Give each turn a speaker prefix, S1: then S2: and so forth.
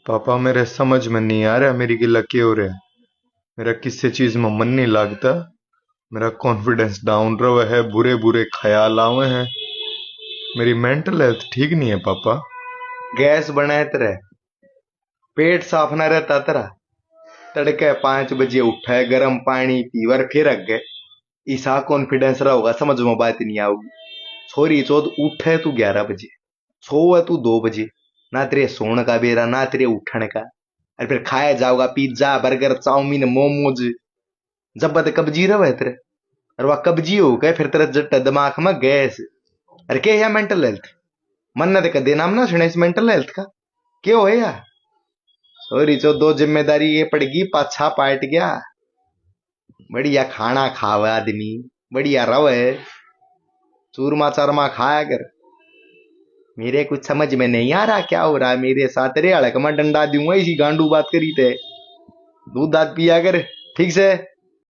S1: पापा मेरे समझ में नहीं आ रहा मेरी गिला क्यों हो रहा है। मेरा किसी चीज में मन नहीं लगता। मेरा कॉन्फिडेंस डाउन रहा है, बुरे बुरे ख्याल आवे हैं। मेरी मेंटल हेल्थ ठीक नहीं है पापा। गैस बनाए तेरे, पेट साफ ना रहता तेरा। तड़के 5 बजे उठा है, गर्म पानी पीवर फिर अग गए। ऐसा कॉन्फिडेंस रहा होगा, समझ में बात नहीं आओगी। छोरी चौथ उठे तू 11 बजे, सोवे तू 2 बजे। ना तेरे सोने का बेरा ना तेरे उठने का। और फिर खाया जाओगा पिज्जा बर्गर चाउमीन मोमोज। जब बद कब्जी रहे तेरे। और वह कब्जी हो गए फिर तेरे जट दिमाग में गैस। अरे क्या है मेंटल हेल्थ? मन ने कदे नाम ना सुना इस मेंटल हेल्थ का। क्यों है यार? सॉरी चो, दो जिम्मेदारी ये पड़गी, पाछा पाट गया। बढ़िया खाना खावे आदमी, बढ़िया रवे, चूरमा चारमा खाया कर। मेरे कुछ समझ में नहीं आ रहा क्या हो रहा है मेरे साथ। रे हड़क में डंडा दूंगा इसी गांडू बात करी थे। दूध दाद पिया कर ठीक से।